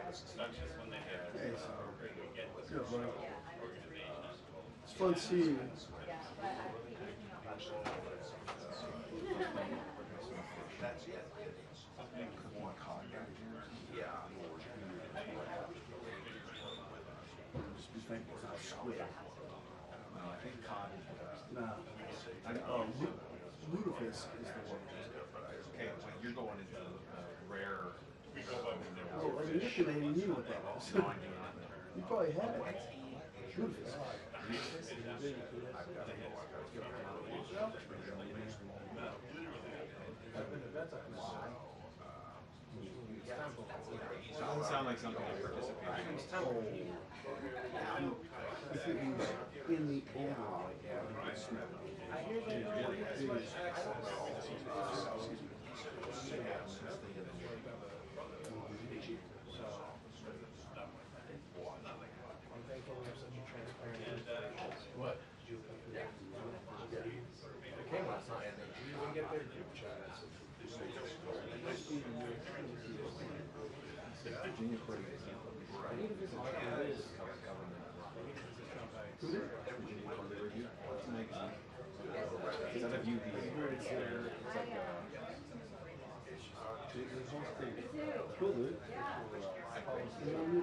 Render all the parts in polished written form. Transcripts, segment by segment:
Hey, so, good, bro. It's fun seeing you. Just be thankful it's not squid. No. Oh, lutefisk is the one. Okay, when you're going into rare. Oh, like manipulating you with that was. No, I do not. You probably had it. Lutefisk. Doesn't sound like something I participate in. If it was in the overall, yeah, it's smell. What? It came last night. Did you even get their group chat? Virginia Court example. I need to visit Liz government. Who did? Virginia Court review. It's a magazine. It's not a view piece. It's like Cool, dude.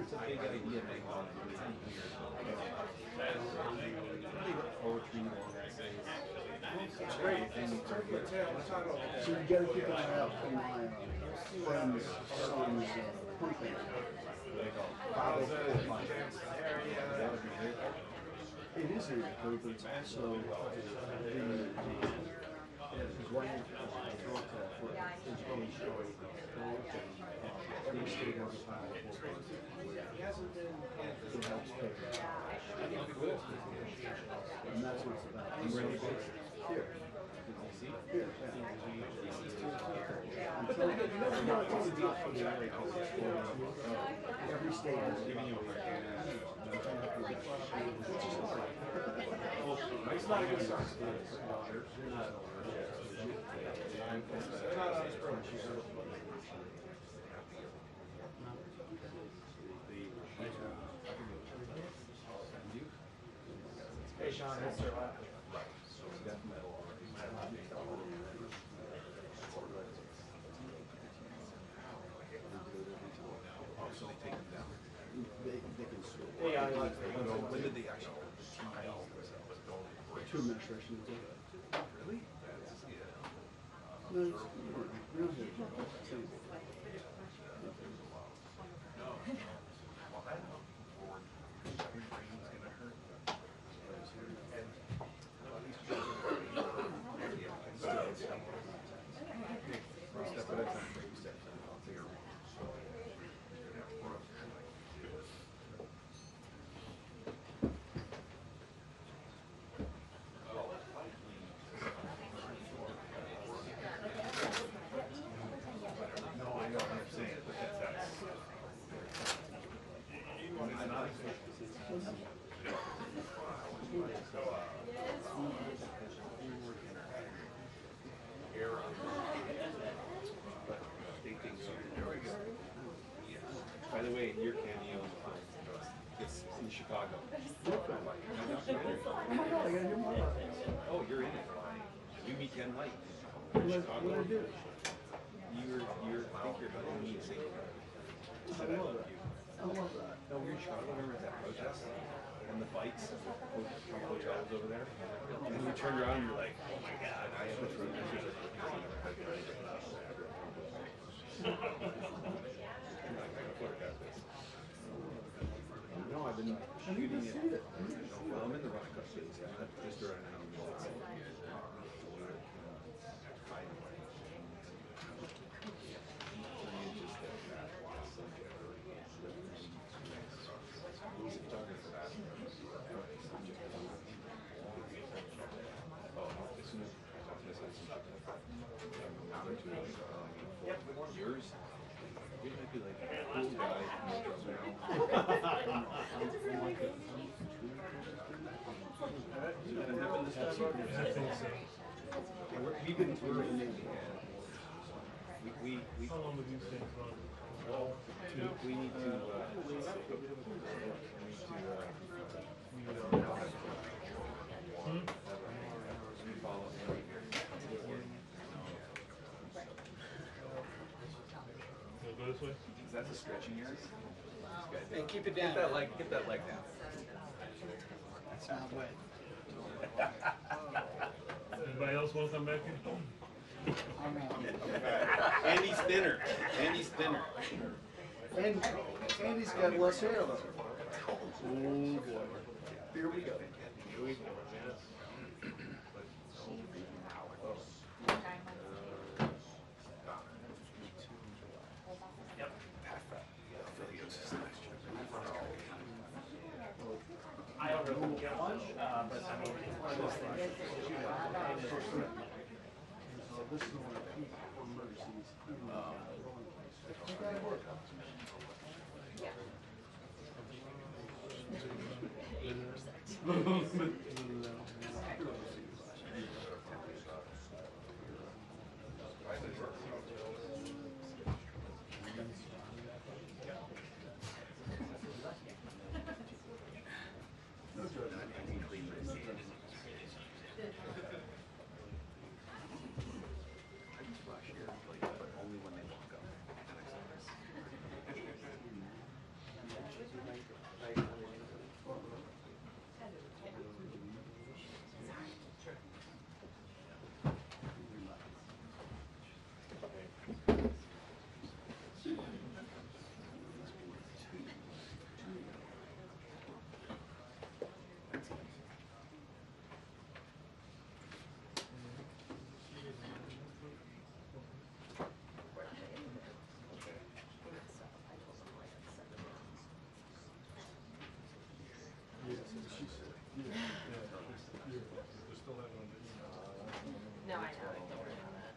it's a big idea magazine. It's 10 years. Poetry, long essays. It's great. It's a good tale. Let's talk about So you gotta keep an eye out for my friend's son's punk It is a code, but it's also his wife wrote that for his own show. Every state has a time He hasn't been. it helps pay. And that's what it's about. And where are they based? Here. DC? Here, I'm telling you, it's a deal for the area. Every state has Giving you a hard time. It's not a good sign. Hey Sean, that's their lap. So they take them down. They can switch. Hey, I like When did they actually? Two administrations. Really? No, it's, we don't have same. Step at a time, baby steps. No, I know what I'm saying, but that's. When it's not era. But they think so. There we go. By the way, your cameo, it's in Chicago. I gotta hear more about it. Oh, you're in it. You meet Ken Light What in did I Chicago. do? I think you're about to meet St. I love that. I love that. No, we're in Chicago. Remember that protest and the fights and the Trump hotels over there? And you turned around and you're like, oh my God, I have a No, I've been shooting it. Well, I'm in the rock cut phase. I'm just around now. Yours? You might be like a cool guy. We've been touring. We How long have you stayed from? We need to follow him. Go this way. Is that the stretching yours? Hey, keep it down. Get that leg down. That's not wet. Anybody else want to come back in? I'm out. Andy's thinner. Andy's thinner. And Andy's got less hair though. Oh boy. Here we go. Here we go. I don't really get one, but I mean, it's one of those things. This is one of the peak emergencies. It gotta work. No, I know. Don't worry about it.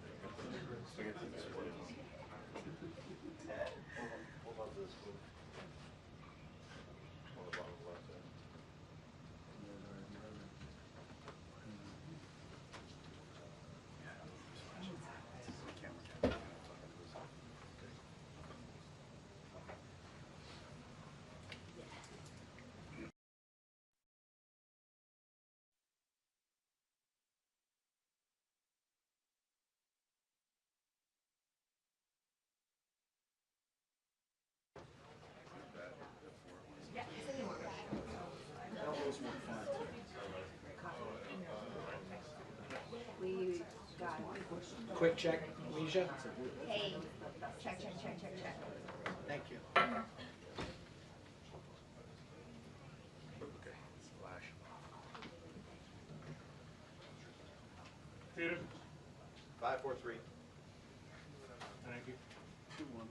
We got Quick check, Alicia. hey, check. Thank you. Peter? 543. Thank you. 2-1.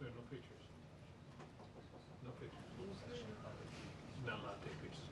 So no pictures. No pictures. No, not take pictures.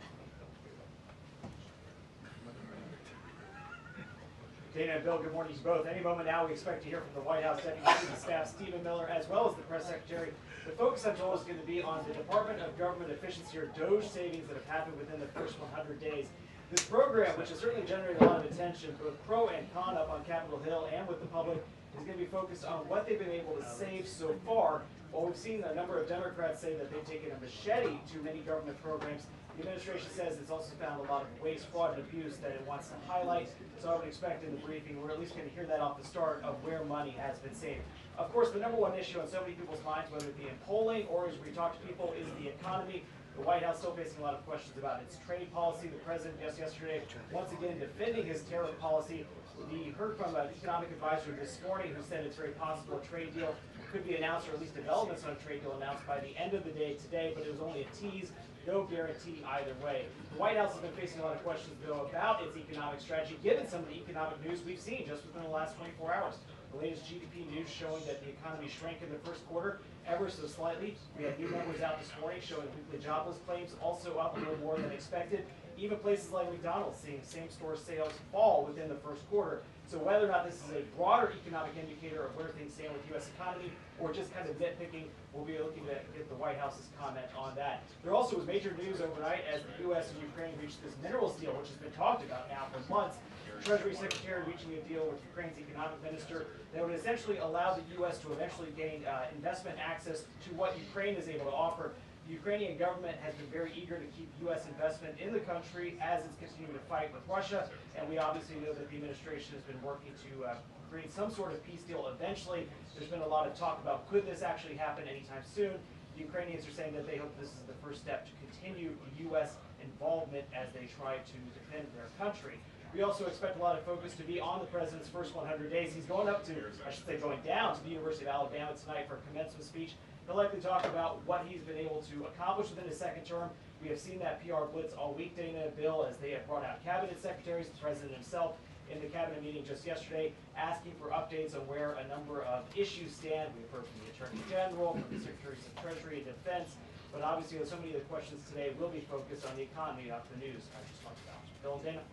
Dana and Bill, good morning to you both. Any moment now, we expect to hear from the White House Deputy Chief of Staff Stephen Miller, as well as the Press Secretary. The focus, I'm told, is going to be on the Department of Government Efficiency, or DOGE, savings that have happened within the first 100 days. This program, which has certainly generated a lot of attention, both pro and con up on Capitol Hill and with the public, is going to be focused on what they've been able to save so far. While we've seen a number of Democrats say that they've taken a machete to many government programs, the administration says it's also found a lot of waste, fraud, and abuse that it wants to highlight. So I would expect in the briefing, we're at least going to hear that off the start of where money has been saved. Of course, the number one issue on so many people's minds, whether it be in polling or as we talk to people, is the economy. The White House still facing a lot of questions about its trade policy. The president just yesterday, once again, defending his tariff policy. We heard from an economic advisor this morning who said it's very possible a trade deal could be announced, or at least developments on a trade deal announced by the end of the day today, but it was only a tease. no guarantee either way. The White House has been facing a lot of questions, though, about its economic strategy, given some of the economic news we've seen just within the last 24 hours. The latest GDP news showing that the economy shrank in the first quarter ever so slightly. We had new numbers out this morning showing weekly jobless claims also up a little more than expected. Even places like McDonald's seeing same-store sales fall within the first quarter. So whether or not this is a broader economic indicator of where things stand with the U.S. economy or just kind of nitpicking, we'll be looking to get the White House's comment on that. There also was major news overnight as the U.S. and Ukraine reached this minerals deal, which has been talked about now for months. The Treasury Secretary reaching a deal with Ukraine's economic minister that would essentially allow the U.S. to eventually gain investment access to what Ukraine is able to offer. The Ukrainian government has been very eager to keep U.S. investment in the country as it's continuing to fight with Russia, and we obviously know that the administration has been working to create some sort of peace deal eventually. There's been a lot of talk about could this actually happen anytime soon. The Ukrainians are saying that they hope this is the first step to continue U.S. involvement as they try to defend their country. We also expect a lot of focus to be on the president's first 100 days. He's going up to, I should say going down to the University of Alabama tonight for a commencement speech. He'll likely talk about what he's been able to accomplish within his second term. We have seen that PR blitz all week, Dana, Bill, as they have brought out cabinet secretaries, the president himself in the cabinet meeting just yesterday, asking for updates on where a number of issues stand. We've heard from the Attorney General, from the Secretaries of Treasury and Defense, but obviously so many of the questions today will be focused on the economy, not the news I just talked about. Bill and Dana.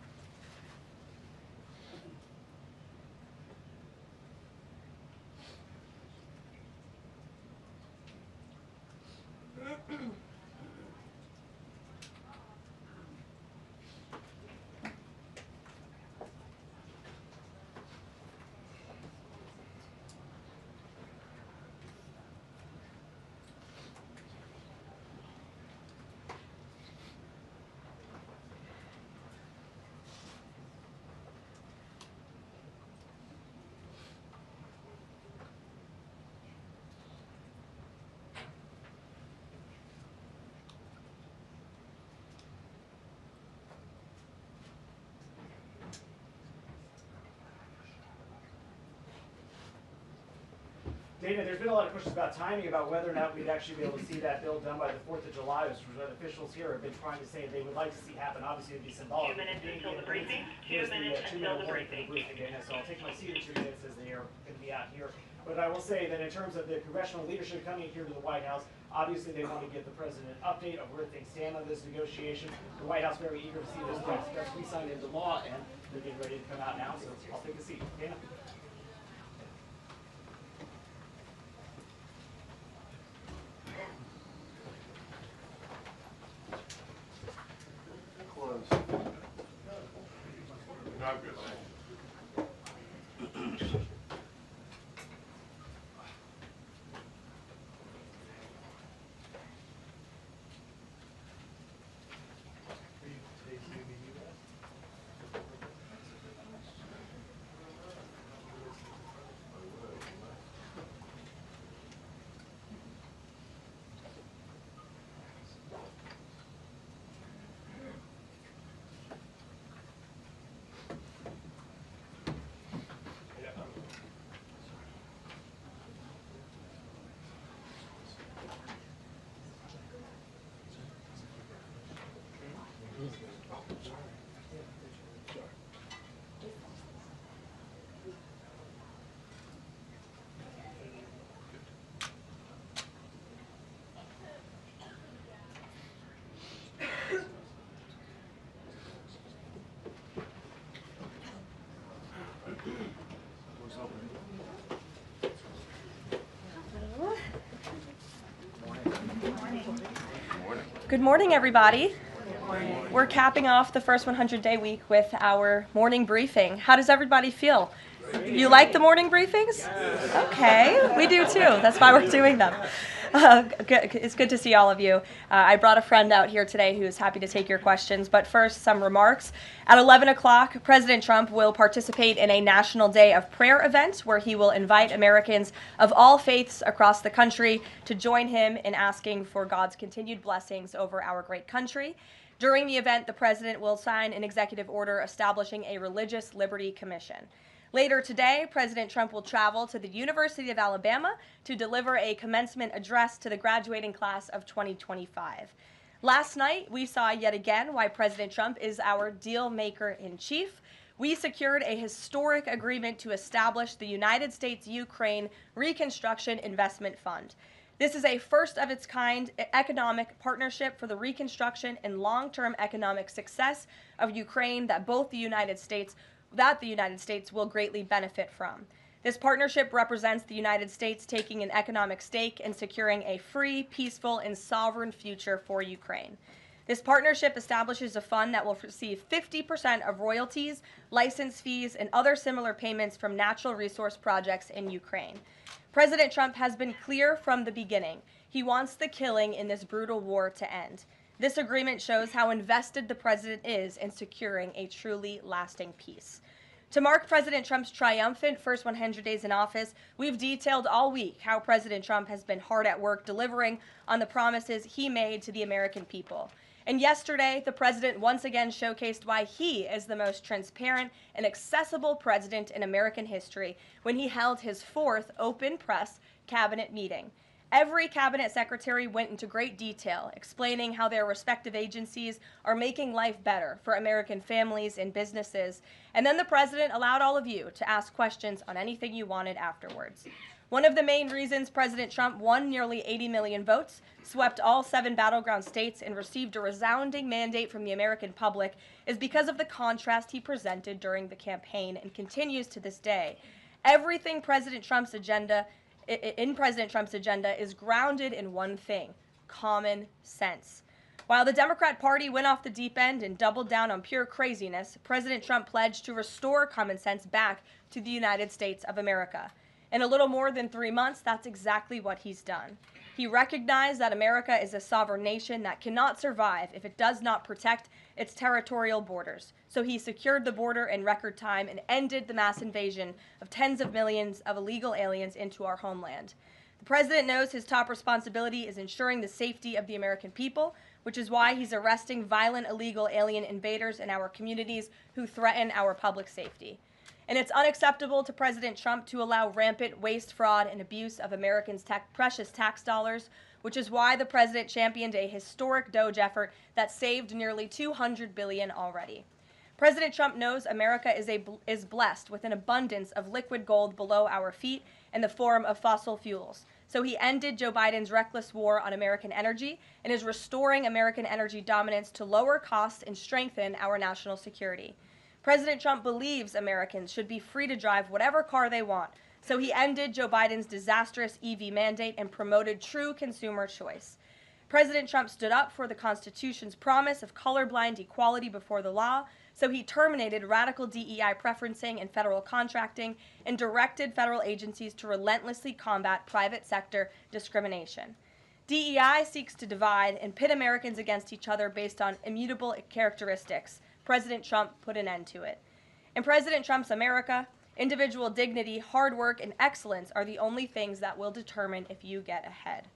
Dana, there's been a lot of questions about timing, about whether or not we'd actually be able to see that bill done by the 4th of July, which is what officials here have been trying to say they would like to see happen. Obviously, it'd be symbolic. 2 minutes until the briefing. 2 minutes until the briefing. Dana, so I'll take my seat in 2 minutes as they are going to be out here. But I will say that in terms of the congressional leadership coming here to the White House, obviously they want to get the president an update of where things stand on this negotiation. The White House very eager to see this text be signed into law, and they're getting ready to come out now, so I'll take a seat. Dana? Not good. Good morning, everybody. We're capping off the first 100-day week with our morning briefing. How does everybody feel? You like the morning briefings? Okay, we do too. That's why we're doing them. It's good to see all of you. I brought a friend out here today who is happy to take your questions, but first, some remarks. At 11 o'clock, President Trump will participate in a National Day of Prayer event where he will invite Americans of all faiths across the country to join him in asking for God's continued blessings over our great country. During the event, the president will sign an executive order establishing a Religious Liberty Commission. Later today, President Trump will travel to the University of Alabama to deliver a commencement address to the graduating class of 2025. Last night, we saw yet again why President Trump is our deal maker in chief. We secured a historic agreement to establish the United States-Ukraine Reconstruction Investment Fund. This is a first of its kind economic partnership for the reconstruction and long-term economic success of Ukraine that the United States will greatly benefit from. This partnership represents the United States taking an economic stake in securing a free, peaceful, and sovereign future for Ukraine. This partnership establishes a fund that will receive 50% of royalties, license fees, and other similar payments from natural resource projects in Ukraine. President Trump has been clear from the beginning. He wants the killing in this brutal war to end. This agreement shows how invested the president is in securing a truly lasting peace. To mark President Trump's triumphant first 100 days in office, we've detailed all week how President Trump has been hard at work delivering on the promises he made to the American people. And yesterday, the president once again showcased why he is the most transparent and accessible president in American history when he held his 4th open press cabinet meeting. Every cabinet secretary went into great detail, explaining how their respective agencies are making life better for American families and businesses. And then the president allowed all of you to ask questions on anything you wanted afterwards. One of the main reasons President Trump won nearly 80 million votes, swept all 7 battleground states, and received a resounding mandate from the American public is because of the contrast he presented during the campaign and continues to this day. Everything in President Trump's agenda is grounded in one thing: common sense. While the Democrat Party went off the deep end and doubled down on pure craziness, President Trump pledged to restore common sense back to the United States of America. In a little more than 3 months, that's exactly what he's done. He recognized that America is a sovereign nation that cannot survive if it does not protect its territorial borders. So he secured the border in record time and ended the mass invasion of tens of millions of illegal aliens into our homeland. The president knows his top responsibility is ensuring the safety of the American people, which is why he's arresting violent illegal alien invaders in our communities who threaten our public safety. And it's unacceptable to President Trump to allow rampant waste, fraud, and abuse of Americans' precious tax dollars, which is why the president championed a historic DOGE effort that saved nearly $200 billion already. President Trump knows America is blessed with an abundance of liquid gold below our feet in the form of fossil fuels. So he ended Joe Biden's reckless war on American energy and is restoring American energy dominance to lower costs and strengthen our national security. President Trump believes Americans should be free to drive whatever car they want, so he ended Joe Biden's disastrous EV mandate and promoted true consumer choice. President Trump stood up for the Constitution's promise of colorblind equality before the law, so he terminated radical DEI preferencing and federal contracting and directed federal agencies to relentlessly combat private sector discrimination. DEI seeks to divide and pit Americans against each other based on immutable characteristics. President Trump put an end to it. In President Trump's America, individual dignity, hard work, and excellence are the only things that will determine if you get ahead.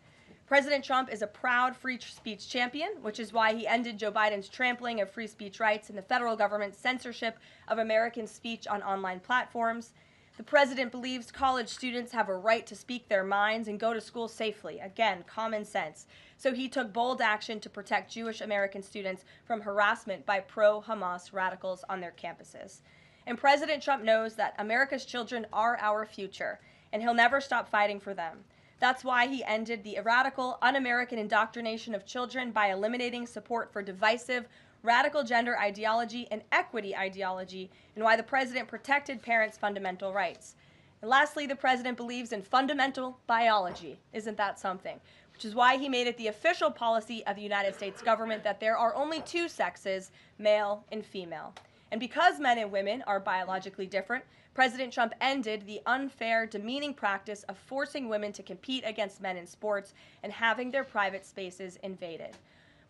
President Trump is a proud free speech champion, which is why he ended Joe Biden's trampling of free speech rights and the federal government's censorship of American speech on online platforms. The president believes college students have a right to speak their minds and go to school safely. Again, common sense. So he took bold action to protect Jewish American students from harassment by pro-Hamas radicals on their campuses. And President Trump knows that America's children are our future, and he'll never stop fighting for them. That's why he ended the radical, un-American indoctrination of children by eliminating support for divisive, radical gender ideology and equity ideology, and why the president protected parents' fundamental rights. And lastly, the president believes in fundamental biology. Isn't that something? Which is why he made it the official policy of the United States government that there are only 2 sexes, male and female. And because men and women are biologically different, President Trump ended the unfair, demeaning practice of forcing women to compete against men in sports and having their private spaces invaded.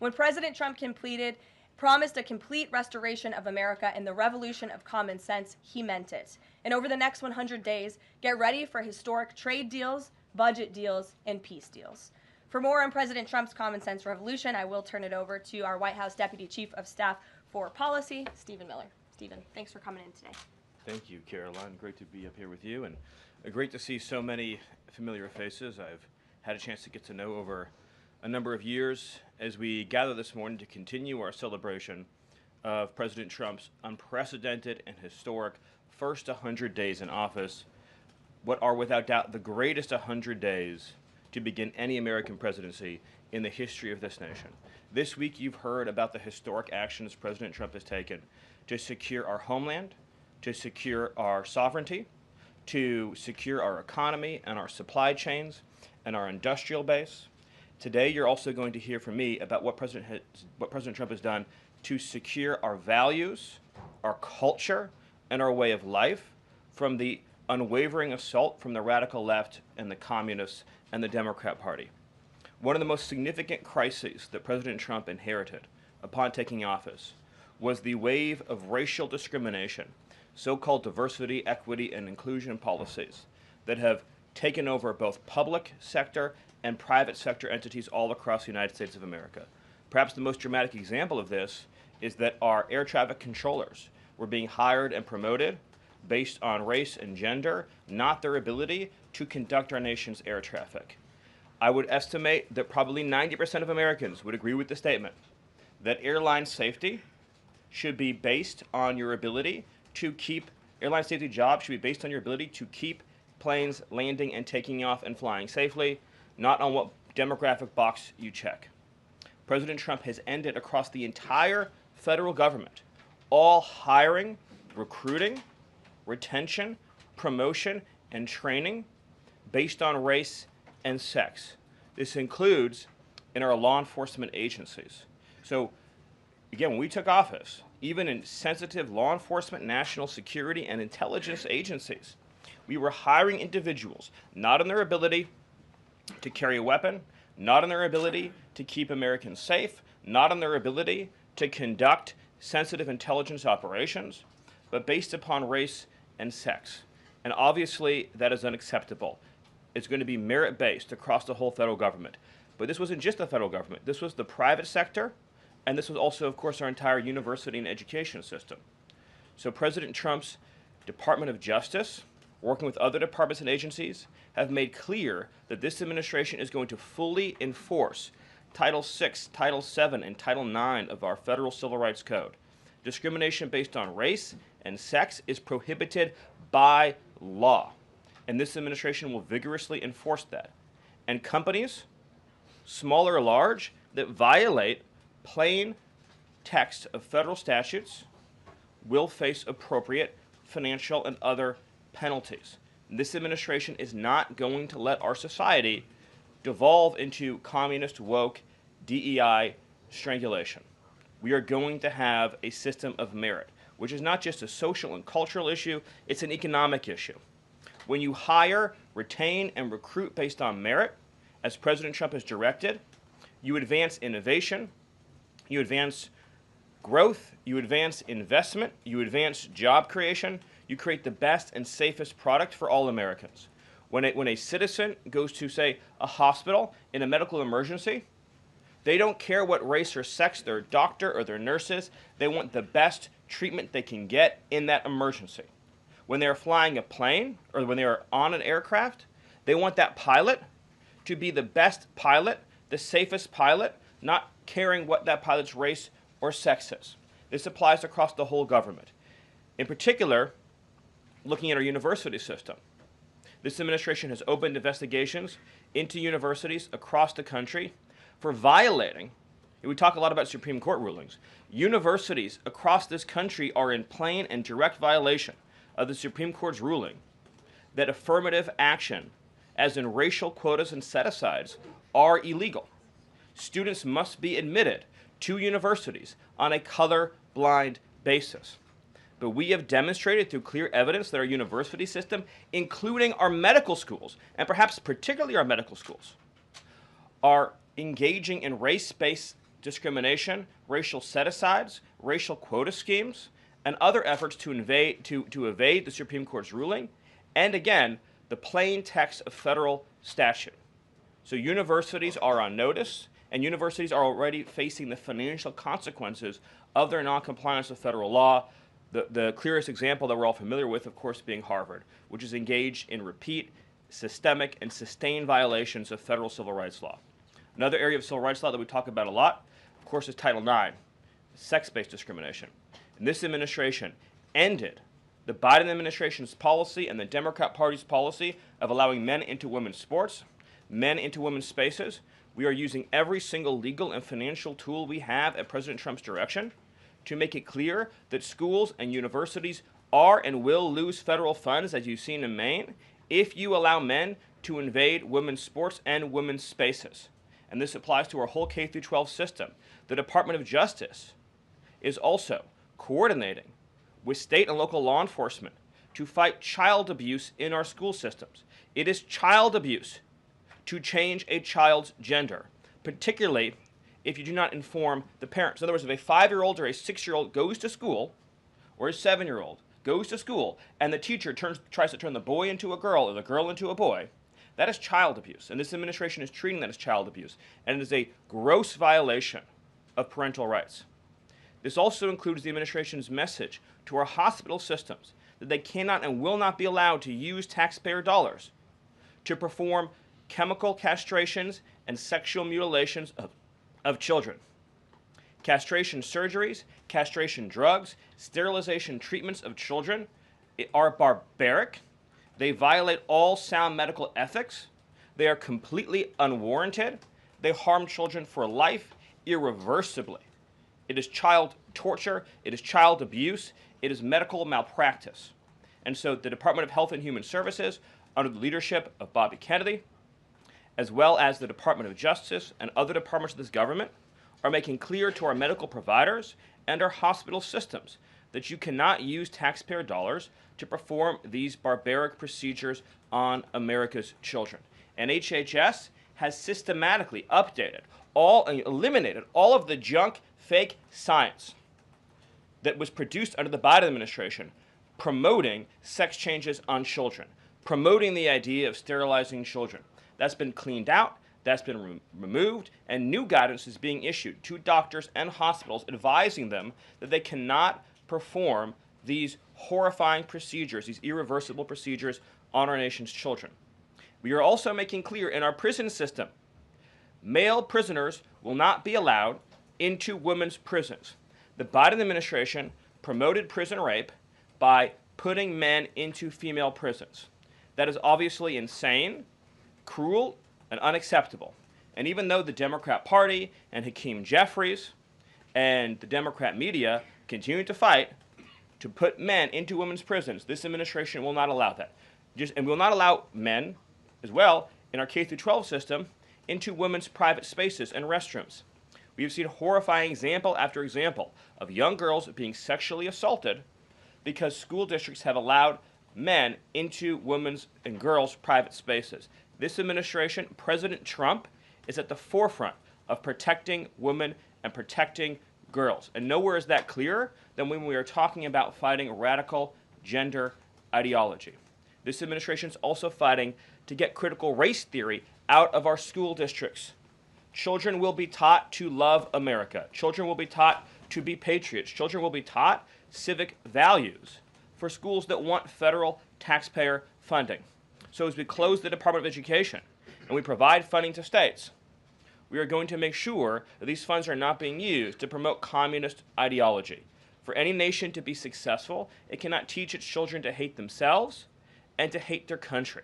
When President Trump promised a complete restoration of America and the revolution of common sense, he meant it. And over the next 100 days, get ready for historic trade deals, budget deals, and peace deals. For more on President Trump's common sense revolution, I will turn it over to our White House Deputy Chief of Staff for Policy, Stephen Miller. Stephen, thanks for coming in today. Thank you, Caroline. Great to be up here with you, and great to see so many familiar faces I've had a chance to get to know over a number of years as we gather this morning to continue our celebration of President Trump's unprecedented and historic first 100 days in office, what are without doubt the greatest 100 days to begin any American presidency in the history of this nation. This week you've heard about the historic actions President Trump has taken to secure our homeland, to secure our sovereignty, to secure our economy and our supply chains and our industrial base. Today you're also going to hear from me about what President Trump has done to secure our values, our culture, and our way of life from the unwavering assault from the radical left and the communists and the Democrat Party. One of the most significant crises that President Trump inherited upon taking office was the wave of racial discrimination, so-called diversity, equity, and inclusion policies that have taken over both public sector and private sector entities all across the United States of America. Perhaps the most dramatic example of this is that our air traffic controllers were being hired and promoted based on race and gender, not their ability to conduct our nation's air traffic. I would estimate that probably 90% of Americans would agree with the statement that airline safety should be based on your ability to keep, airline safety jobs should be based on your ability to keep planes landing and taking off and flying safely, not on what demographic box you check. President Trump has ended across the entire federal government all hiring, recruiting, retention, promotion, and training based on race and sex. This includes in our law enforcement agencies. So again, when we took office, even in sensitive law enforcement, national security, and intelligence agencies, we were hiring individuals not on their ability to carry a weapon, not on their ability to keep Americans safe, not on their ability to conduct sensitive intelligence operations, but based upon race and sex. And obviously, that is unacceptable. It's going to be merit-based across the whole federal government. But this wasn't just the federal government. This was the private sector, and this was also, of course, our entire university and education system. So President Trump's Department of Justice, working with other departments and agencies, have made clear that this administration is going to fully enforce Title VI, Title VII, and Title IX of our Federal Civil Rights Code. Discrimination based on race and sex is prohibited by law, and this administration will vigorously enforce that. And companies, small or large, that violate plain text of federal statutes will face appropriate financial and other penalties. This administration is not going to let our society devolve into communist, woke, DEI strangulation. We are going to have a system of merit, which is not just a social and cultural issue, it's an economic issue. When you hire, retain, and recruit based on merit, as President Trump has directed, you advance innovation, you advance growth, you advance investment, you advance job creation, you create the best and safest product for all Americans. When a citizen goes to, say, a hospital in a medical emergency, they don't care what race or sex their doctor or their nurse is. They want the best treatment they can get in that emergency. When they're flying a plane or when they are on an aircraft, they want that pilot to be the best pilot, the safest pilot, not caring what that pilot's race or sex is. This applies across the whole government. In particular, looking at our university system, this administration has opened investigations into universities across the country for violating, we talk a lot about Supreme Court rulings, universities across this country are in plain and direct violation of the Supreme Court's ruling that affirmative action, as in racial quotas and set-asides, are illegal. Students must be admitted to universities on a color-blind basis. But we have demonstrated through clear evidence that our university system, including our medical schools, and perhaps particularly our medical schools, are engaging in race-based discrimination, racial set-asides, racial quota schemes, and other efforts to evade the Supreme Court's ruling, and again, the plain text of federal statute. So universities are on notice, and universities are already facing the financial consequences of their noncompliance with federal law. The clearest example that we're all familiar with, of course, being Harvard, which is engaged in repeat, systemic, and sustained violations of federal civil rights law. Another area of civil rights law that we talk about a lot, of course, is Title IX, sex-based discrimination. And this administration ended the Biden administration's policy and the Democrat Party's policy of allowing men into women's sports, men into women's spaces. We are using every single legal and financial tool we have at President Trump's direction to make it clear that schools and universities are and will lose federal funds, as you've seen in Maine, if you allow men to invade women's sports and women's spaces. And this applies to our whole K-12 system. The Department of Justice is also coordinating with state and local law enforcement to fight child abuse in our school systems. It is child abuse to change a child's gender, particularly if you do not inform the parents. In other words, if a 5-year-old or a 6-year-old goes to school, or a 7-year-old goes to school, and the teacher tries to turn the boy into a girl or the girl into a boy, that is child abuse. And this administration is treating that as child abuse. And it is a gross violation of parental rights. This also includes the administration's message to our hospital systems that they cannot and will not be allowed to use taxpayer dollars to perform chemical castrations and sexual mutilations of children. Castration surgeries, castration drugs, sterilization treatments of children are barbaric. They violate all sound medical ethics. They are completely unwarranted. They harm children for life irreversibly. It is child torture. It is child abuse. It is medical malpractice. And so the Department of Health and Human Services, under the leadership of Bobby Kennedy, as well as the Department of Justice and other departments of this government, are making clear to our medical providers and our hospital systems that you cannot use taxpayer dollars to perform these barbaric procedures on America's children. And HHS has systematically eliminated all of the junk, fake science that was produced under the Biden administration promoting sex changes on children, promoting the idea of sterilizing children. That's been cleaned out. That's been removed, and new guidance is being issued to doctors and hospitals advising them that they cannot perform these horrifying procedures, these irreversible procedures on our nation's children. We are also making clear in our prison system, male prisoners will not be allowed into women's prisons. The Biden administration promoted prison rape by putting men into female prisons. That is obviously insane, cruel, and unacceptable. And even though the Democrat Party and Hakeem Jeffries and the Democrat media continue to fight to put men into women's prisons, this administration will not allow that. And will not allow men, as well, in our K-12 system, into women's private spaces and restrooms. We have seen horrifying example after example of young girls being sexually assaulted because school districts have allowed men into women's and girls' private spaces. This administration, President Trump, is at the forefront of protecting women and protecting girls. And nowhere is that clearer than when we are talking about fighting radical gender ideology. This administration is also fighting to get critical race theory out of our school districts. Children will be taught to love America. Children will be taught to be patriots. Children will be taught civic values for schools that want federal taxpayer funding. So as we close the Department of Education and we provide funding to states, we are going to make sure that these funds are not being used to promote communist ideology. For any nation to be successful, it cannot teach its children to hate themselves and to hate their country.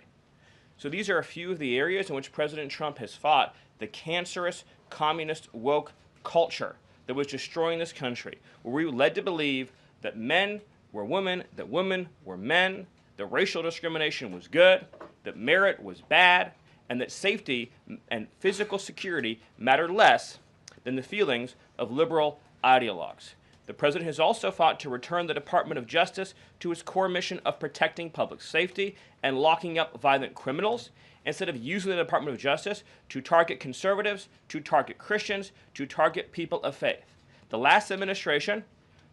So these are a few of the areas in which President Trump has fought the cancerous communist woke culture that was destroying this country, where we were led to believe that men were women, that women were men, that racial discrimination was good, that merit was bad, and that safety and physical security mattered less than the feelings of liberal ideologues. The president has also fought to return the Department of Justice to its core mission of protecting public safety and locking up violent criminals, instead of using the Department of Justice to target conservatives, to target Christians, to target people of faith. The last administration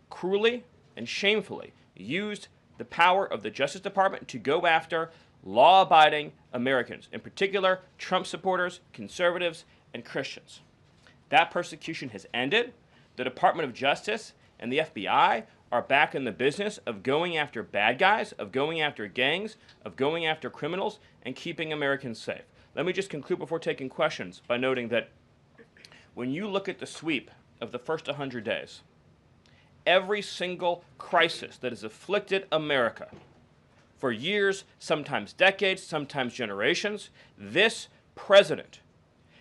cruelly and shamefully used the power of the Justice Department to go after law-abiding Americans, in particular Trump supporters, conservatives, and Christians. That persecution has ended. The Department of Justice and the FBI are back in the business of going after bad guys, of going after gangs, of going after criminals, and keeping Americans safe. Let me just conclude before taking questions by noting that when you look at the sweep of the first 100 days, every single crisis that has afflicted America for years, sometimes decades, sometimes generations, this president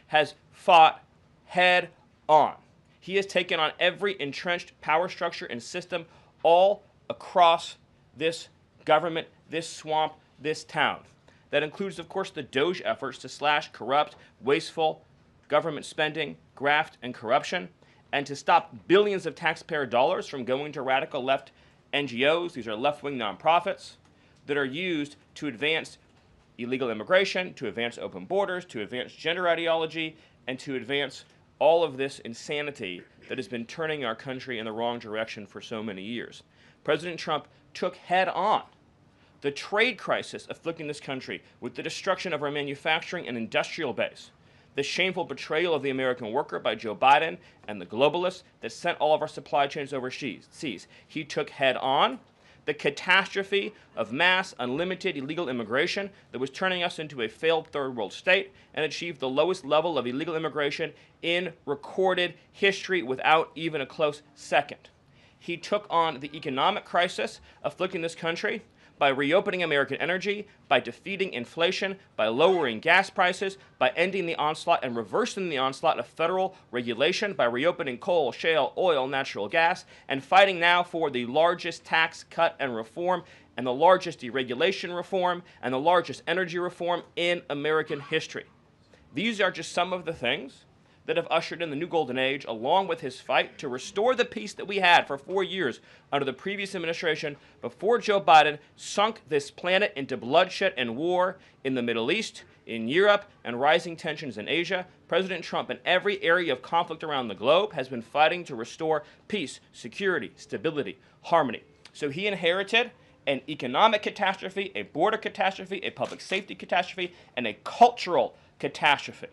has fought head on. He has taken on every entrenched power structure and system all across this government, this swamp, this town. That includes, of course, the Doge efforts to slash corrupt, wasteful government spending, graft, and corruption, and to stop billions of taxpayer dollars from going to radical left NGOs. These are left-wing nonprofits that are used to advance illegal immigration, to advance open borders, to advance gender ideology, and to advance all of this insanity that has been turning our country in the wrong direction for so many years. President Trump took head on the trade crisis afflicting this country with the destruction of our manufacturing and industrial base, the shameful betrayal of the American worker by Joe Biden and the globalists that sent all of our supply chains overseas. He took head on the catastrophe of mass, unlimited illegal immigration that was turning us into a failed third world state and achieved the lowest level of illegal immigration in recorded history without even a close second. He took on the economic crisis afflicting this country by reopening American energy, by defeating inflation, by lowering gas prices, by ending the onslaught and reversing the onslaught of federal regulation, by reopening coal, shale, oil, natural gas, and fighting now for the largest tax cut and reform and the largest deregulation reform and the largest energy reform in American history. These are just some of the things that have ushered in the new golden age, along with his fight to restore the peace that we had for 4 years under the previous administration before Joe Biden sunk this planet into bloodshed and war in the Middle East, in Europe, and rising tensions in Asia. President Trump, in every area of conflict around the globe, has been fighting to restore peace, security, stability, harmony. So he inherited an economic catastrophe, a border catastrophe, a public safety catastrophe, and a cultural catastrophe.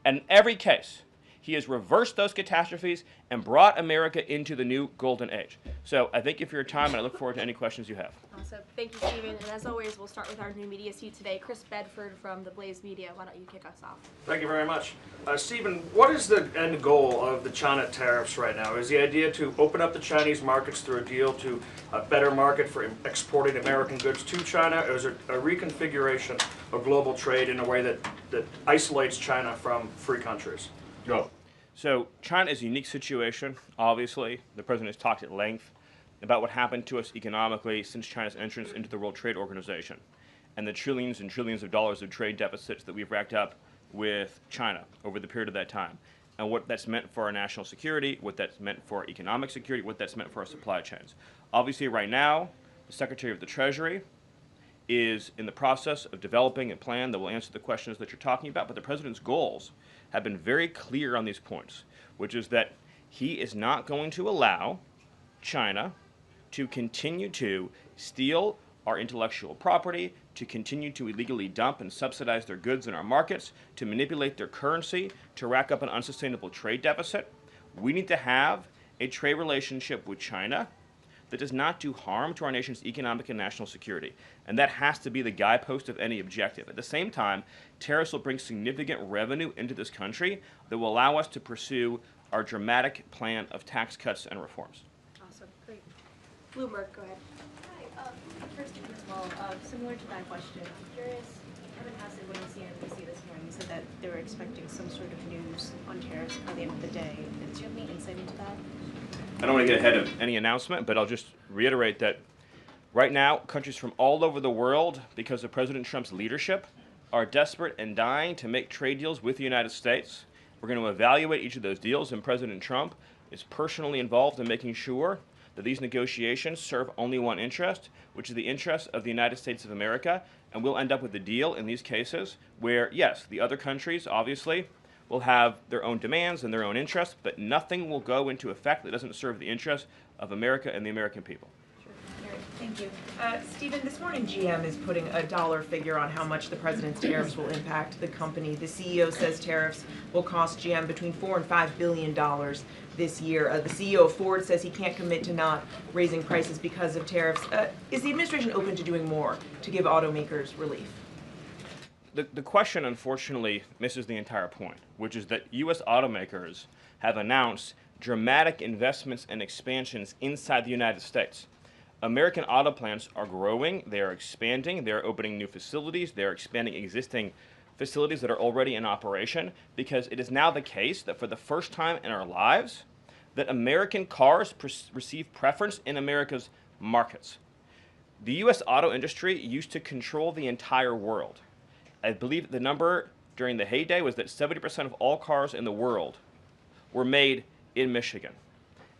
And in every case, he has reversed those catastrophes and brought America into the new golden age. So I thank you for your time, and I look forward to any questions you have. Awesome. Thank you, Stephen. And as always, we'll start with our new media seat today. Chris Bedford from the Blaze Media. Why don't you kick us off? Thank you very much. Stephen, what is the end goal of the China tariffs right now? Is the idea to open up the Chinese markets through a deal to a better market for exporting American goods to China, or is it a reconfiguration of global trade in a way that isolates China from free countries? Go. So China is a unique situation, obviously. The president has talked at length about what happened to us economically since China's entrance into the World Trade Organization and the trillions and trillions of dollars of trade deficits that we've racked up with China over the period of that time, and what that's meant for our national security, what that's meant for our economic security, what that's meant for our supply chains. Obviously, right now, the Secretary of the Treasury is in the process of developing a plan that will answer the questions that you're talking about, but the president's goals have been very clear on these points, which is that he is not going to allow China to continue to steal our intellectual property, to continue to illegally dump and subsidize their goods in our markets, to manipulate their currency, to rack up an unsustainable trade deficit. We need to have a trade relationship with China that does not do harm to our nation's economic and national security. And that has to be the guidepost of any objective. At the same time, tariffs will bring significant revenue into this country that will allow us to pursue our dramatic plan of tax cuts and reforms. Awesome. Great. Bloomberg, go ahead. Hi. First, as well, similar to that question, I'm curious, Kevin Hassett, when you CNBC this morning, said that they were expecting some sort of news on tariffs by the end of the day. Do you have any insight into that? I don't want to get ahead of any announcement, but I'll just reiterate that right now, countries from all over the world, because of President Trump's leadership, are desperate and dying to make trade deals with the United States. We're going to evaluate each of those deals, and President Trump is personally involved in making sure that these negotiations serve only one interest, which is the interest of the United States of America, and we'll end up with a deal in these cases where, yes, the other countries, obviously, will have their own demands and their own interests, but nothing will go into effect that doesn't serve the interests of America and the American people. Sure. Thank you. Stephen, this morning GM is putting a dollar figure on how much the president's tariffs will impact the company. The CEO says tariffs will cost GM between $4 and $5 billion this year. The CEO of Ford says he can't commit to not raising prices because of tariffs. Is the administration open to doing more to give automakers relief? the question, unfortunately, misses the entire point, which is that U.S. automakers have announced dramatic investments and expansions inside the United States. American auto plants are growing, they are expanding, they are opening new facilities, they are expanding existing facilities that are already in operation, because it is now the case that for the first time in our lives, that American cars receive preference in America's markets. The U.S. auto industry used to control the entire world. I believe the number during the heyday was that 70% of all cars in the world were made in Michigan.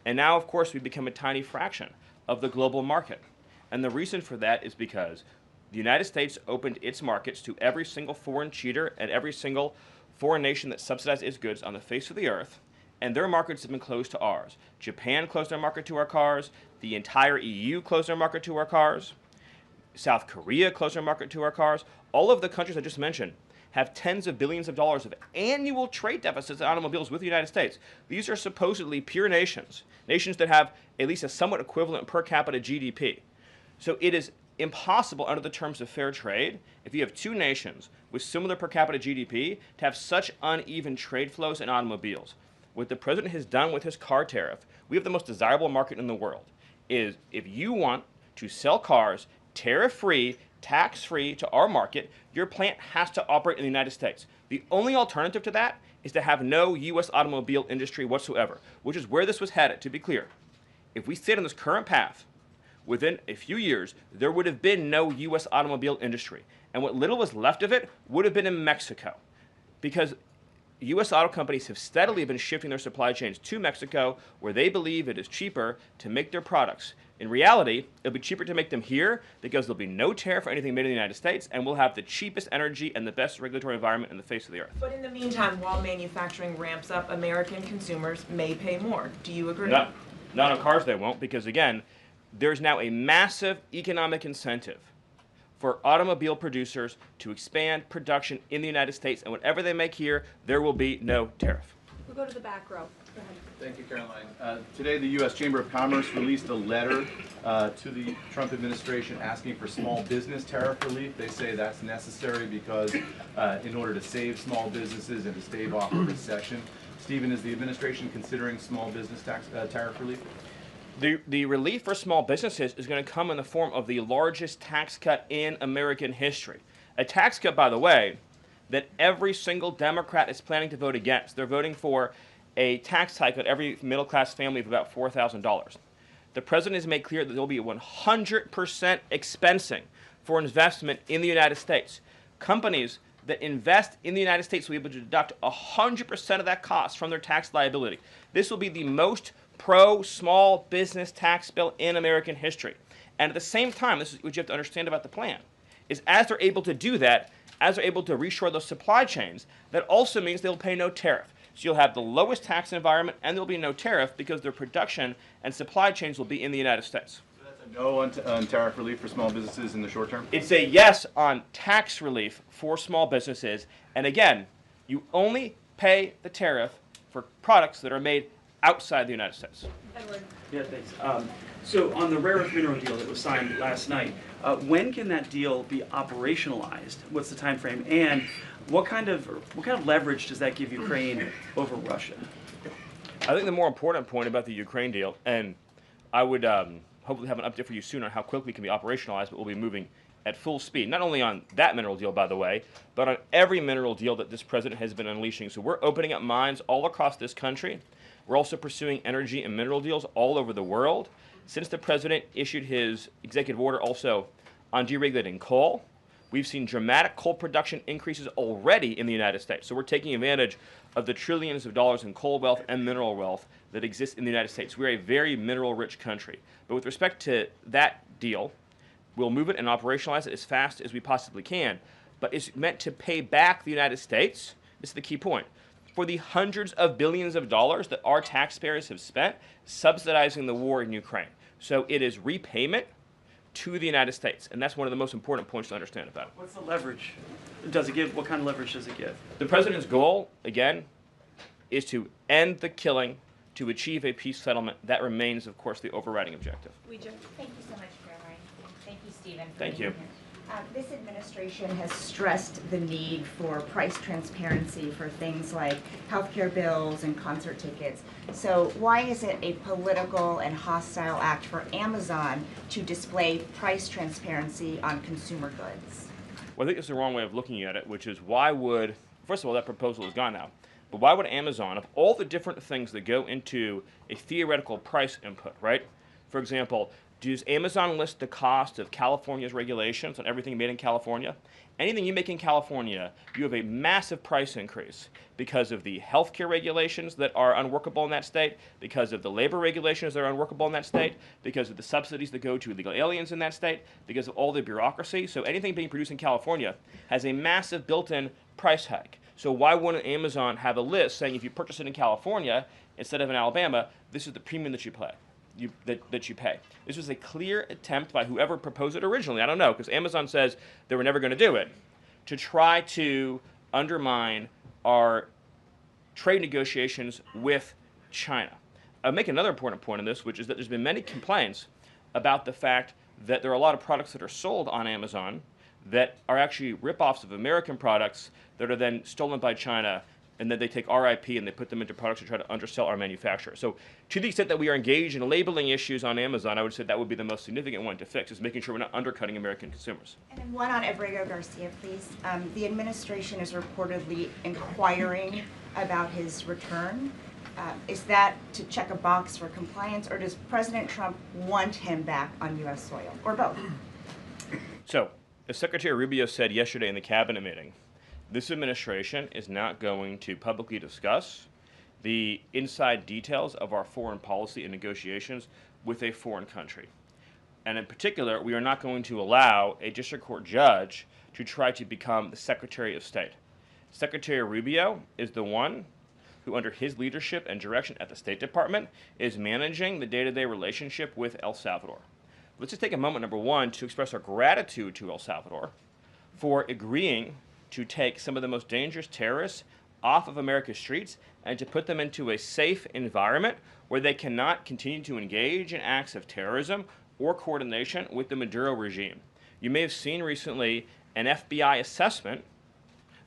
And now, of course, we've become a tiny fraction of the global market. And the reason for that is because the United States opened its markets to every single foreign cheater and every single foreign nation that subsidized its goods on the face of the earth, and their markets have been closed to ours. Japan closed their market to our cars. The entire EU closed their market to our cars. South Korea closed their market to our cars. All of the countries I just mentioned have tens of billions of dollars of annual trade deficits in automobiles with the United States. These are supposedly pure nations, nations that have at least a somewhat equivalent per capita GDP. So it is impossible under the terms of fair trade, if you have two nations with similar per capita GDP, to have such uneven trade flows in automobiles. What the president has done with his car tariff, we have the most desirable market in the world, is if you want to sell cars tariff-free, tax-free to our market, your plant has to operate in the United States. The only alternative to that is to have no U.S. automobile industry whatsoever, which is where this was headed, to be clear. If we stayed on this current path, within a few years, there would have been no U.S. automobile industry. And what little was left of it would have been in Mexico. Because U.S. auto companies have steadily been shifting their supply chains to Mexico, where they believe it is cheaper to make their products. In reality, it'll be cheaper to make them here because there'll be no tariff for anything made in the United States, and we'll have the cheapest energy and the best regulatory environment in the face of the earth. But in the meantime, while manufacturing ramps up, American consumers may pay more. Do you agree? Not on cars they won't, because again, there's now a massive economic incentive for automobile producers to expand production in the United States, and whatever they make here, there will be no tariff. We'll go to the back row. Go ahead. Thank you, Caroline. Today, the U.S. Chamber of Commerce released a letter to the Trump administration asking for small business tariff relief. They say that's necessary because in order to save small businesses and to stave off a recession. Stephen, is the administration considering small business tariff relief? The relief for small businesses is going to come in the form of the largest tax cut in American history. A tax cut, by the way, that every single Democrat is planning to vote against. They're voting for a tax hike on every middle-class family of about $4,000. The president has made clear that there will be 100% expensing for investment in the United States. Companies that invest in the United States will be able to deduct 100% of that cost from their tax liability. This will be the most pro-small business tax bill in American history. And at the same time, this is what you have to understand about the plan, is as they're able to do that, as they're able to reshore those supply chains, that also means they'll pay no tariff. So you'll have the lowest tax environment and there'll be no tariff because their production and supply chains will be in the United States. So that's a no on tariff relief for small businesses in the short term? It's a yes on tax relief for small businesses. And again, you only pay the tariff for products that are made outside the United States. Edward. Yeah, thanks. So on the rare earth mineral deal that was signed last night, when can that deal be operationalized? What's the time frame? And what kind of leverage does that give Ukraine over Russia? I think the more important point about the Ukraine deal, and I would hopefully have an update for you soon on how quickly it can be operationalized, but we'll be moving at full speed, not only on that mineral deal, by the way, but on every mineral deal that this president has been unleashing. So we're opening up mines all across this country. We're also pursuing energy and mineral deals all over the world. Since the president issued his executive order also on deregulating coal, we've seen dramatic coal production increases already in the United States. So we're taking advantage of the trillions of dollars in coal wealth and mineral wealth that exists in the United States. We're a very mineral-rich country. But with respect to that deal, we'll move it and operationalize it as fast as we possibly can. But it's meant to pay back the United States. This is the key point. For the hundreds of billions of dollars that our taxpayers have spent subsidizing the war in Ukraine. So it is repayment to the United States, and that's one of the most important points to understand about it. What's the leverage? Does it give? What kind of leverage does it give? The president's goal, again, is to end the killing, to achieve a peace settlement. That remains, of course, the overriding objective. We do. Thank you so much, Caroline. Thank you, Stephen. Thank you. This administration has stressed the need for price transparency for things like healthcare bills and concert tickets. So why is it a political and hostile act for Amazon to display price transparency on consumer goods? Well, I think it's the wrong way of looking at it, which is why would, first of all, that proposal is gone now, but why would Amazon, of all the different things that go into a theoretical price input, right? For example, does Amazon list the cost of California's regulations on everything made in California? Anything you make in California, you have a massive price increase because of the healthcare regulations that are unworkable in that state, because of the labor regulations that are unworkable in that state, because of the subsidies that go to illegal aliens in that state, because of all the bureaucracy. So anything being produced in California has a massive built-in price hike. So why wouldn't Amazon have a list saying if you purchase it in California instead of in Alabama, this is the premium that you pay? That you pay. This was a clear attempt by whoever proposed it originally, I don't know, because Amazon says they were never going to do it, to try to undermine our trade negotiations with China. I'll make another important point on this, which is that there's been many complaints about the fact that there are a lot of products that are sold on Amazon that are actually rip-offs of American products that are then stolen by China, and then they take our IP and they put them into products to try to undersell our manufacturer. So to the extent that we are engaged in labeling issues on Amazon, I would say that would be the most significant one to fix, is making sure we're not undercutting American consumers. And then one on Abrego Garcia, please. The administration is reportedly inquiring about his return. Is that to check a box for compliance, or does President Trump want him back on U.S. soil, or both? So, as Secretary Rubio said yesterday in the cabinet meeting, this administration is not going to publicly discuss the inside details of our foreign policy and negotiations with a foreign country. And in particular, we are not going to allow a district court judge to try to become the Secretary of State. Secretary Rubio is the one who, under his leadership and direction at the State Department, is managing the day-to-day relationship with El Salvador. Let's just take a moment, number one, to express our gratitude to El Salvador for agreeing to take some of the most dangerous terrorists off of America's streets and to put them into a safe environment where they cannot continue to engage in acts of terrorism or coordination with the Maduro regime. You may have seen recently an FBI assessment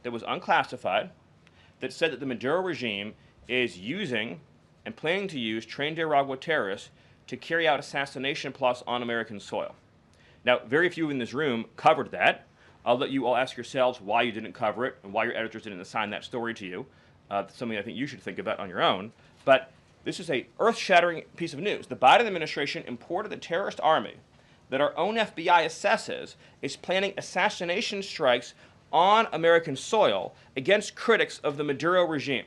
that was unclassified that said that the Maduro regime is using and planning to use trained Aragua terrorists to carry out assassination plots on American soil. Now, very few in this room covered that. I'll let you all ask yourselves why you didn't cover it and why your editors didn't assign that story to you. Something I think you should think about on your own. But this is a earth-shattering piece of news. The Biden administration imported a terrorist army that our own FBI assesses is planning assassination strikes on American soil against critics of the Maduro regime.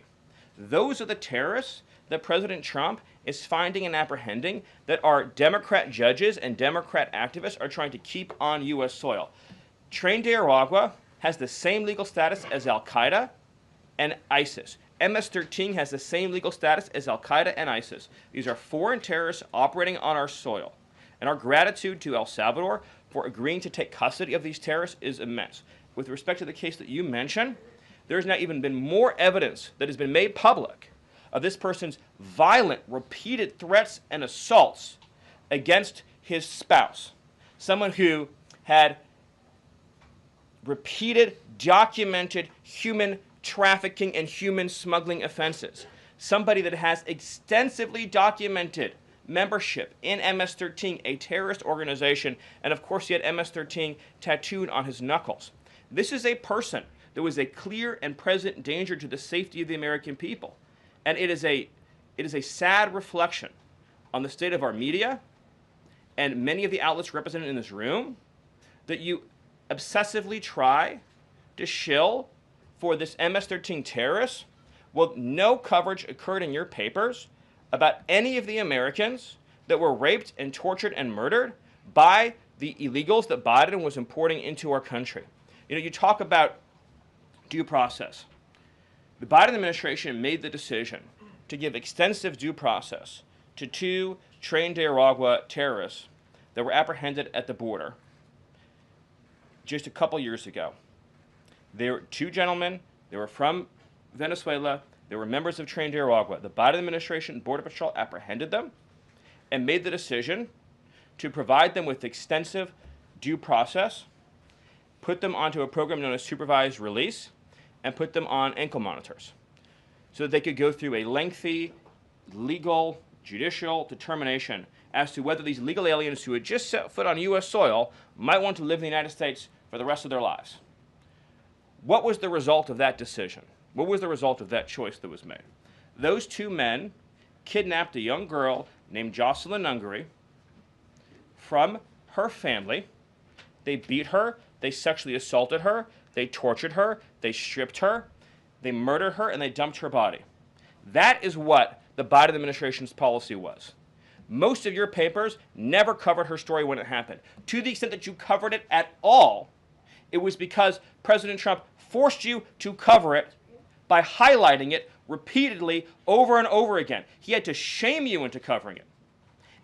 Those are the terrorists that President Trump is finding and apprehending that our Democrat judges and Democrat activists are trying to keep on U.S. soil. Tren de Aragua has the same legal status as Al-Qaeda and ISIS. MS-13 has the same legal status as Al-Qaeda and ISIS. These are foreign terrorists operating on our soil. And our gratitude to El Salvador for agreeing to take custody of these terrorists is immense. With respect to the case that you mentioned, there has now even been more evidence that has been made public of this person's violent, repeated threats and assaults against his spouse, someone who had repeated, documented human trafficking and human smuggling offenses, somebody that has extensively documented membership in MS-13, a terrorist organization, and of course he had MS-13 tattooed on his knuckles. This is a person that was a clear and present danger to the safety of the American people. And it is a sad reflection on the state of our media and many of the outlets represented in this room that you obsessively try to shill for this MS-13 terrorist. Well, no coverage occurred in your papers about any of the Americans that were raped and tortured and murdered by the illegals that Biden was importing into our country. You know, you talk about due process. The Biden administration made the decision to give extensive due process to two Tren de Aragua terrorists that were apprehended at the border just a couple years ago. They were two gentlemen. They were from Venezuela. They were members of Tren de Aragua. The Biden administration Border Patrol apprehended them and made the decision to provide them with extensive due process put them onto a program known as supervised release, and put them on ankle monitors so that they could go through a lengthy legal, judicial determination as to whether these legal aliens who had just set foot on U.S. soil might want to live in the United States for the rest of their lives. What was the result of that decision? What was the result of that choice that was made? Those two men kidnapped a young girl named Jocelyn Ungary from her family. They beat her, they sexually assaulted her, they tortured her, they stripped her, they murdered her, and they dumped her body. That is what the Biden administration's policy was. Most of your papers never covered her story when it happened. To the extent that you covered it at all, it was because President Trump forced you to cover it by highlighting it repeatedly over and over again. He had to shame you into covering it.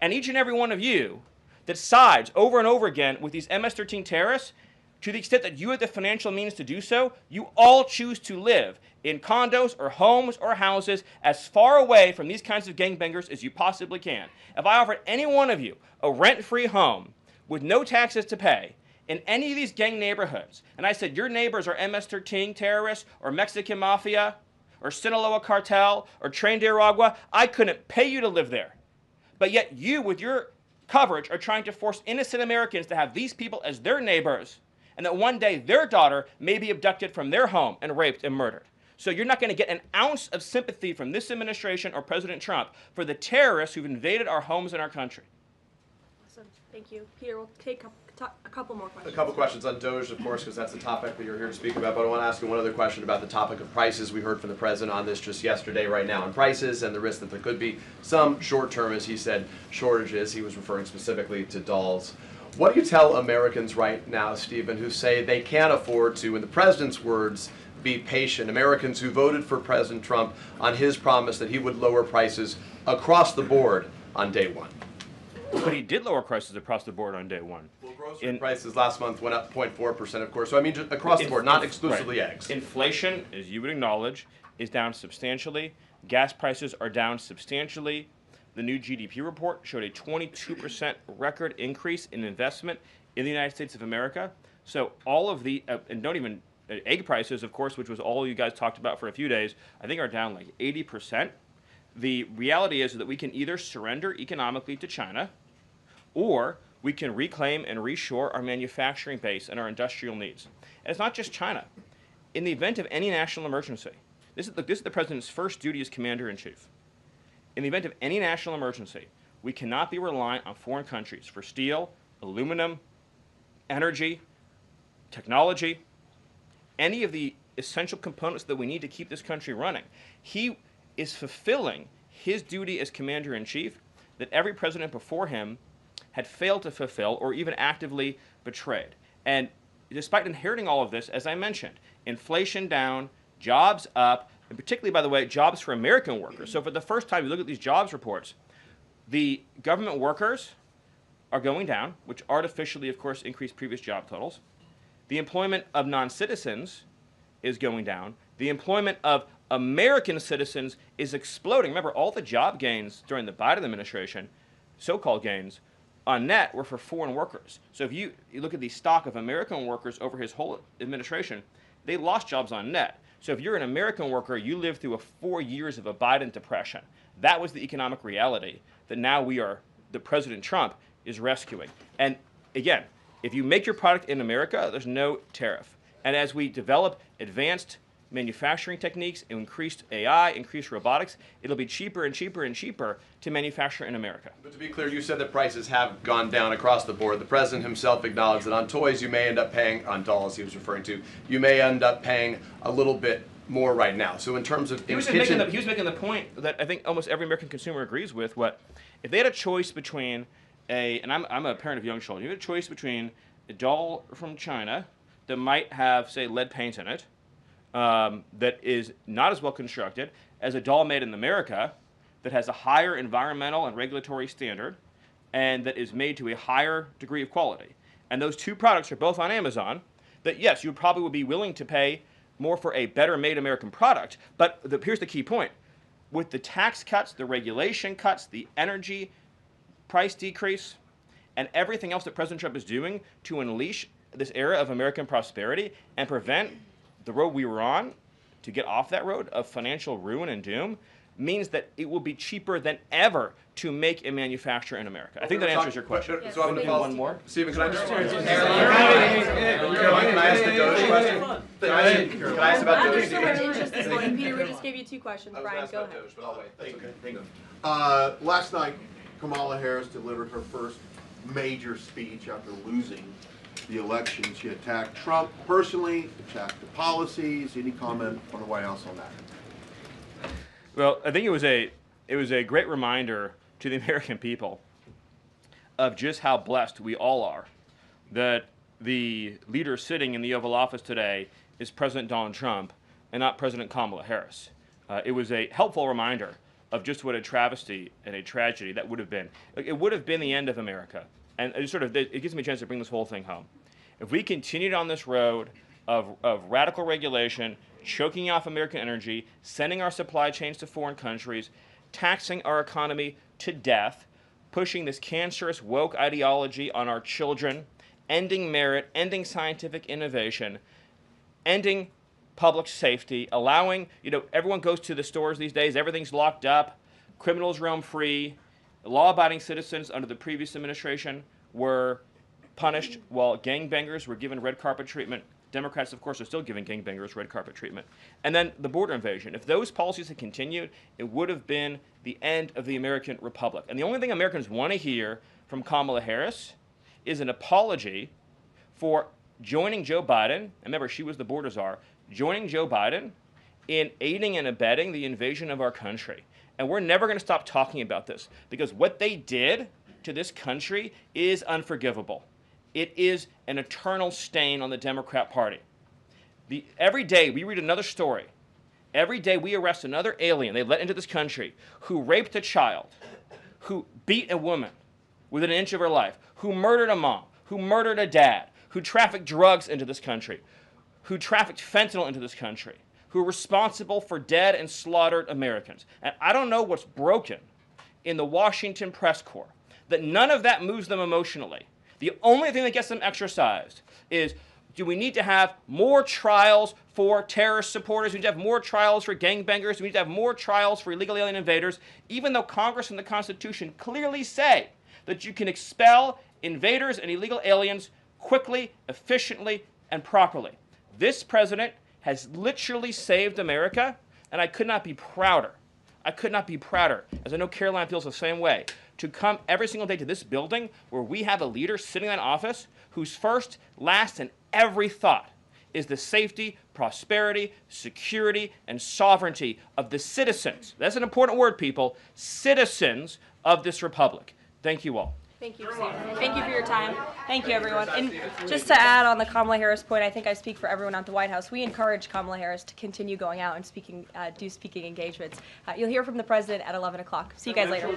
And each and every one of you that sides over and over again with these MS-13 terrorists, to the extent that you have the financial means to do so, you all choose to live in condos or homes or houses as far away from these kinds of gangbangers as you possibly can. If I offered any one of you a rent-free home with no taxes to pay in any of these gang neighborhoods, and I said your neighbors are MS-13 terrorists or Mexican mafia or Sinaloa cartel or Tren de Aragua, I couldn't pay you to live there. But yet you, with your coverage, are trying to force innocent Americans to have these people as their neighbors, and that one day their daughter may be abducted from their home and raped and murdered. So you're not going to get an ounce of sympathy from this administration or President Trump for the terrorists who've invaded our homes and our country. Awesome. Thank you. Peter, we'll take a couple more questions. A couple questions on DOGE, of course, because that's the topic that you're here to speak about. But I want to ask you one other question about the topic of prices. We heard from the president on this just yesterday, right now, on prices and the risk that there could be some short-term, as he said, shortages. He was referring specifically to dolls. What do you tell Americans right now, Stephen, who say they can't afford to, in the president's words, be patient? Americans who voted for President Trump on his promise that he would lower prices across the board on day one. But he did lower prices across the board on day one. Well, grocery prices last month went up 0.4%, of course. So I mean, just across the board, not exclusively eggs. Inflation, as you would acknowledge, is down substantially. Gas prices are down substantially. The new GDP report showed a 22% record increase in investment in the United States of America. So all of the, and don't even, egg prices, of course, which was all you guys talked about for a few days, I think are down like 80%. The reality is that we can either surrender economically to China, or we can reclaim and reshore our manufacturing base and our industrial needs. And it's not just China. In the event of any national emergency, this is the president's first duty as commander-in-chief. In the event of any national emergency, we cannot be reliant on foreign countries for steel, aluminum, energy, technology, any of the essential components that we need to keep this country running. He is fulfilling his duty as commander-in-chief that every president before him had failed to fulfill or even actively betrayed. And despite inheriting all of this, as I mentioned, inflation down, jobs up, and particularly, by the way, jobs for American workers. So for the first time, you look at these jobs reports, the government workers are going down, which artificially, of course, increased previous job totals. The employment of non-citizens is going down. The employment of American citizens is exploding. Remember, all the job gains during the Biden administration, so-called gains, on net were for foreign workers. So if you look at the stock of American workers over his whole administration, they lost jobs on net. So if you're an American worker, you lived through 4 years of a Biden depression. That was the economic reality that now the President Trump is rescuing. And again, if you make your product in America, there's no tariff. And as we develop advanced manufacturing techniques, increased AI, increased robotics, it'll be cheaper and cheaper and cheaper to manufacture in America. But to be clear, you said that prices have gone down across the board. The president himself acknowledged that on toys you may end up paying, on dolls he was referring to, you may end up paying a little bit more right now. So in terms of he was making the point that I think almost every American consumer agrees with. If they had a choice between and I'm a parent of young children, you had a choice between a doll from China that might have, say, lead paint in it, that is not as well constructed as a doll made in America that has a higher environmental and regulatory standard and that is made to a higher degree of quality. And those two products are both on Amazon, that yes, you probably would be willing to pay more for a better made American product. But here's the key point. With the tax cuts, the regulation cuts, the energy price decrease, and everything else that President Trump is doing to unleash this era of American prosperity and prevent the road we were on to get off that road of financial ruin and doom means that it will be cheaper than ever to make and manufacture in America. I think that answers your question. So I'm going to one more. Stephen, can I just can I ask the Doge question? Can I ask about Doge? Peter, we just gave you 2 questions. Brian, go ahead. But I'll wait. That's okay. Thank you. Last night, Kamala Harris delivered her first major speech after losing the election. She attacked Trump personally, attacked the policies. Any comment from the White House on that? Well, I think it was a great reminder to the American people of just how blessed we all are that the leader sitting in the Oval Office today is President Donald Trump and not President Kamala Harris. It was a helpful reminder of just what a travesty and a tragedy that would have been. It would have been the end of America. And it gives me a chance to bring this whole thing home. If we continued on this road of radical regulation, choking off American energy, sending our supply chains to foreign countries, taxing our economy to death, pushing this cancerous woke ideology on our children, ending merit, ending scientific innovation, ending public safety, allowing, everyone goes to the stores these days, everything's locked up, criminals roam free, law-abiding citizens under the previous administration were punished while gangbangers were given red carpet treatment. Democrats, of course, are still giving gangbangers red carpet treatment. And then the border invasion. If those policies had continued, it would have been the end of the American Republic. And the only thing Americans want to hear from Kamala Harris is an apology for joining Joe Biden, and remember, she was the border czar, joining Joe Biden in aiding and abetting the invasion of our country. And we're never going to stop talking about this because what they did to this country is unforgivable. It is an eternal stain on the Democrat Party. Every day we read another story. Every day we arrest another alien they let into this country who raped a child, who beat a woman within an inch of her life, who murdered a mom, who murdered a dad, who trafficked drugs into this country, who trafficked fentanyl into this country, who are responsible for dead and slaughtered Americans. And I don't know what's broken in the Washington press corps, that none of that moves them emotionally. The only thing that gets them exercised is, do we need to have more trials for terrorist supporters? Do we need to have more trials for gangbangers? Do we need to have more trials for illegal alien invaders? Even though Congress and the Constitution clearly say that you can expel invaders and illegal aliens quickly, efficiently, and properly. This president has literally saved America, and I could not be prouder. I could not be prouder, as I know Caroline feels the same way, to come every single day to this building where we have a leader sitting in that office whose first, last, and every thought is the safety, prosperity, security, and sovereignty of the citizens. That's an important word, people. Citizens of this republic. Thank you all. Thank you, Stephen. Thank you for your time. Thank you, everyone. And just to add on the Kamala Harris point, I think I speak for everyone at the White House. We encourage Kamala Harris to continue going out and do speaking engagements. You'll hear from the president at 11 o'clock. See you guys later.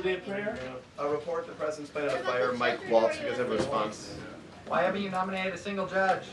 A report the president's planning to fire Mike Waltz. You guys have a response? Why haven't you nominated a single judge?